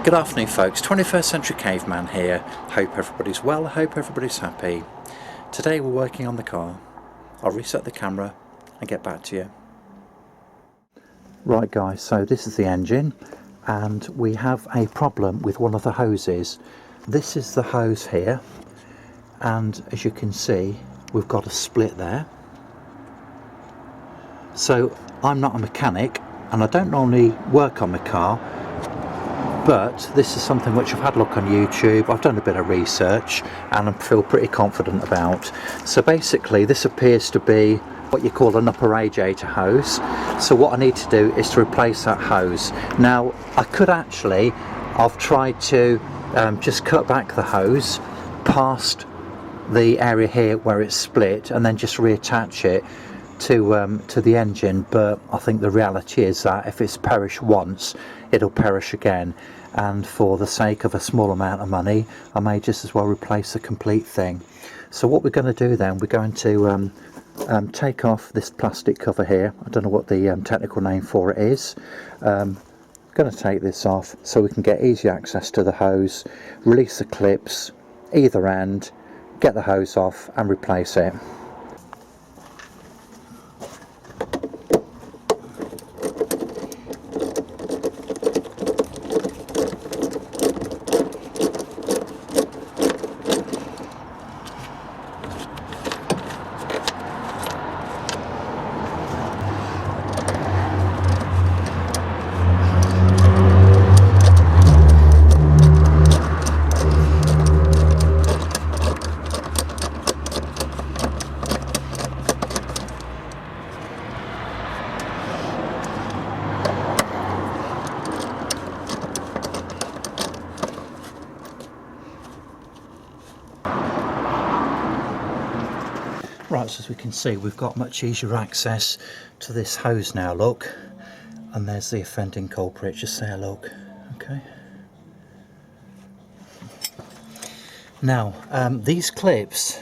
Good afternoon folks, 21st Century Caveman here. Hope everybody's well, hope everybody's happy. Today we're working on the car. I'll reset the camera and get back to you. Right guys, so this is the engine and we have a problem with one of the hoses. This is the hose here, and as you can see we've got a split there. So I'm not a mechanic and I don't normally work on my car, but this is something which I've had a look on YouTube, I've done a bit of research and I feel pretty confident about. So basically this appears to be what you call an upper radiator hose. So what I need to do is to replace that hose. Now I could actually, I've tried to just cut back the hose past the area here where it's split and then just reattach it to the engine, but I think the reality is that if it's perished once it'll perish again, and for the sake of a small amount of money I may just as well replace the complete thing. So what we're going to do then, we're going to take off this plastic cover here. I don't know what the technical name for it is. Going to take this off so we can get easy access to the hose, release the clips either end, get the hose off and replace it. Right, so as we can see we've got much easier access to this hose now, look, and there's the offending culprit just there, look. Okay, now these clips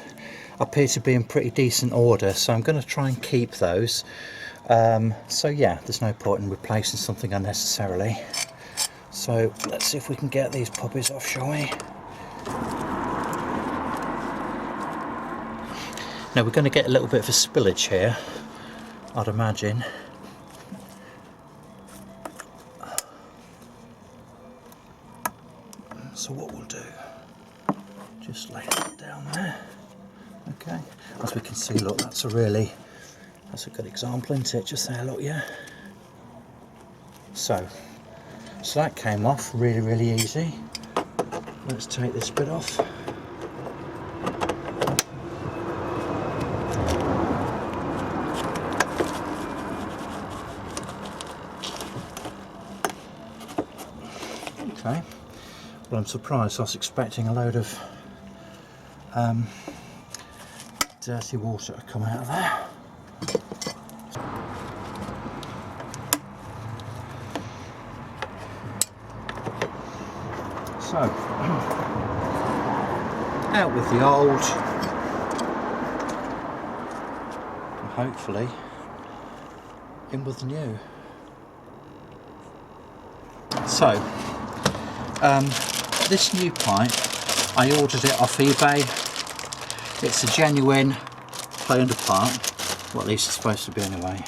appear to be in pretty decent order, so I'm going to try and keep those. So yeah, there's no point in replacing something unnecessarily. So let's see if we can get these puppies off, shall we? Now we're going to get a little bit of a spillage here, I'd imagine. So what we'll do, just lay that down there. Okay, as we can see, look, that's a good example, isn't it? Just there, look, yeah. So that came off really easy. Let's take this bit off. Okay, well I'm surprised. I was expecting a load of dirty water to come out of there. So, out with the old, and hopefully in with the new. So, this new pipe, I ordered it off eBay. It's a genuine play under part, well at least it's supposed to be anyway.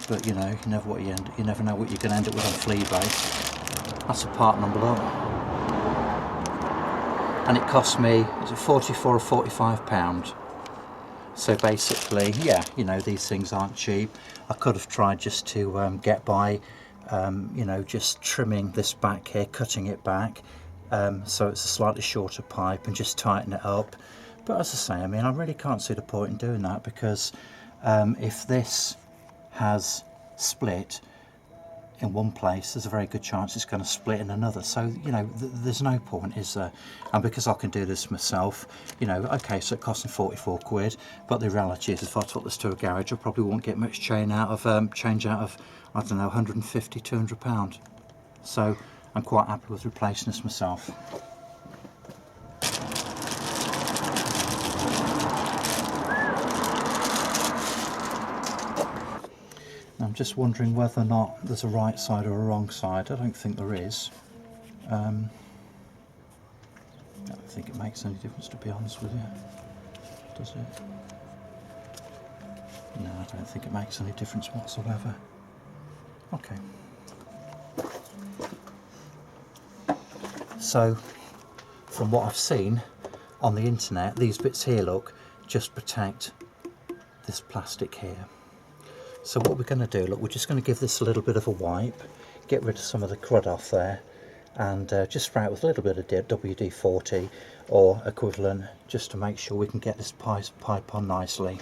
But you know, you never know what you're going to end up with on fleabay. That's a part number look. And it cost me, is it 44 or 45 pound? So basically, yeah, you know, these things aren't cheap. I could have tried just to get by, you know, just trimming this back here, cutting it back, so it's a slightly shorter pipe, and just tighten it up. But as I say, I mean, I really can't see the point in doing that, because if this has split in one place, there's a very good chance it's going to split in another. So, you know, there's no point, is there? And because I can do this myself, you know, okay, so it cost me 44 quid, but the reality is if I took this to a garage I probably won't get much change out of, I don't know, 150, 200 pound. So I'm quite happy with replacing this myself. I'm just wondering whether or not there's a right side or a wrong side. I don't think there is. I don't think it makes any difference, to be honest with you, does it? No, I don't think it makes any difference whatsoever. Okay. So, from what I've seen on the internet, these bits here, look, just protect this plastic here. So what we're going to do, look, we're just going to give this a little bit of a wipe, get rid of some of the crud off there, and just spray it with a little bit of WD-40 or equivalent, just to make sure we can get this pipe on nicely.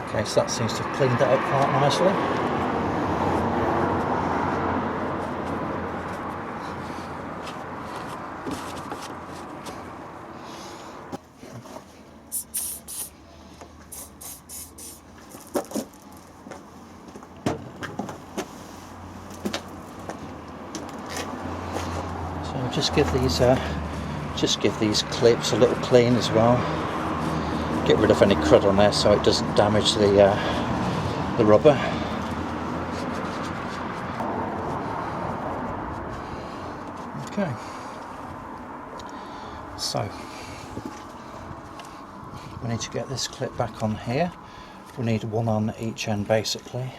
Okay, so that seems to have cleaned that up quite nicely. So just give these clips a little clean as well. Get rid of any crud on there so it doesn't damage the rubber. Okay, so we need to get this clip back on here. We need one on each end basically.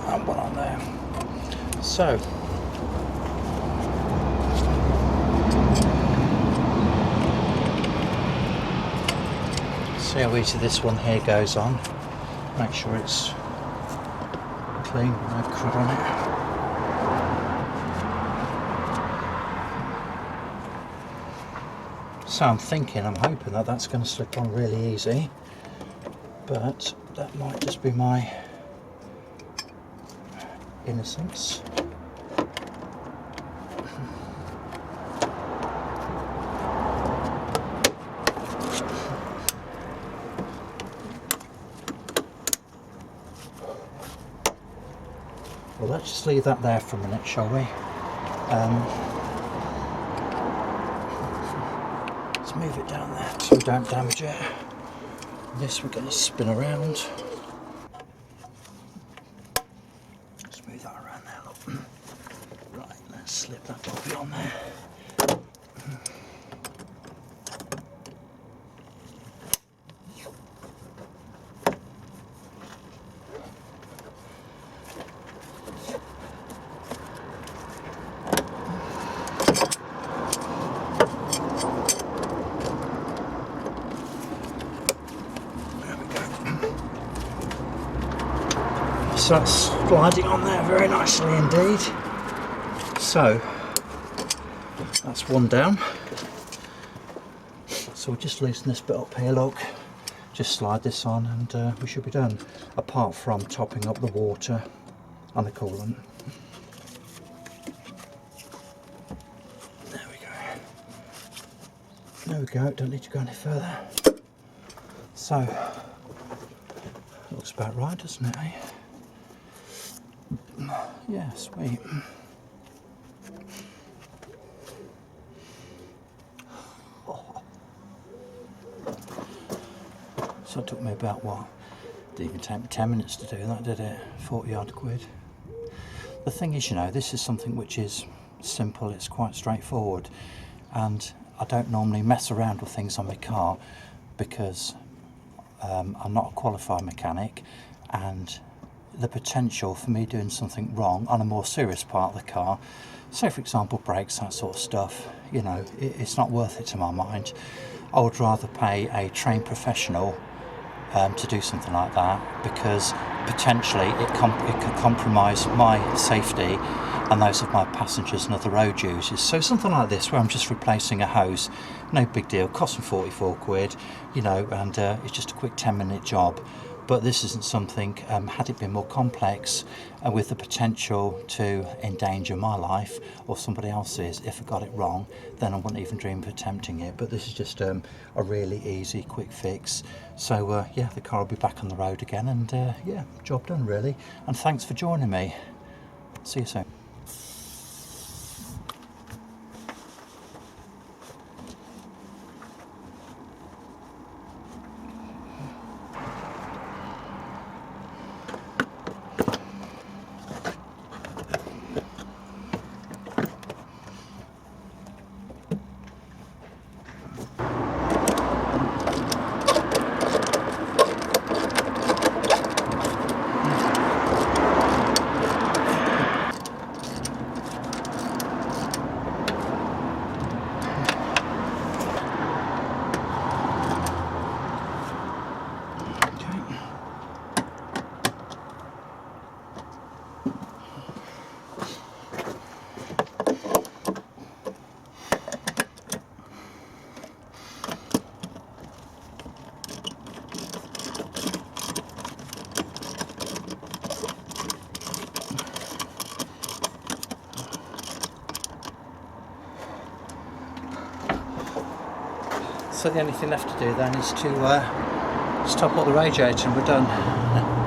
And one on there. So see how easy this one here goes on. Make sure it's clean, no crud on it. So I'm hoping that that's going to slip on really easy, but that might just be my innocence. Well, let's just leave that there for a minute, shall we? Let's move it down there so we don't damage it. This we're going to spin around. Smooth that around there, look. Right, let's slip that bobby on there. So that's sliding on there very nicely indeed. So that's one down. So we'll just loosen this bit up here, look. Just slide this on and we should be done. Apart from topping up the water and the coolant. There we go. There we go, don't need to go any further. So, looks about right, doesn't it, eh? Yeah, sweet. Oh. So it took me about, what? Didn't even take me 10 minutes to do that, did it? 40-odd quid. The thing is, you know, this is something which is simple, it's quite straightforward, and I don't normally mess around with things on my car because I'm not a qualified mechanic, and the potential for me doing something wrong on a more serious part of the car, say for example brakes, that sort of stuff, you know, it's not worth it to my mind. I would rather pay a trained professional to do something like that, because potentially it could compromise my safety and those of my passengers and other road users. So something like this, where I'm just replacing a hose, no big deal, cost me 44 quid, you know, and it's just a quick 10-minute job. But this isn't something, had it been more complex and with the potential to endanger my life or somebody else's if I got it wrong, then I wouldn't even dream of attempting it. But this is just a really easy, quick fix. So yeah, the car will be back on the road again, and yeah, job done really. And thanks for joining me. See you soon. So the only thing left to do then is to top up the radiator, and we're done.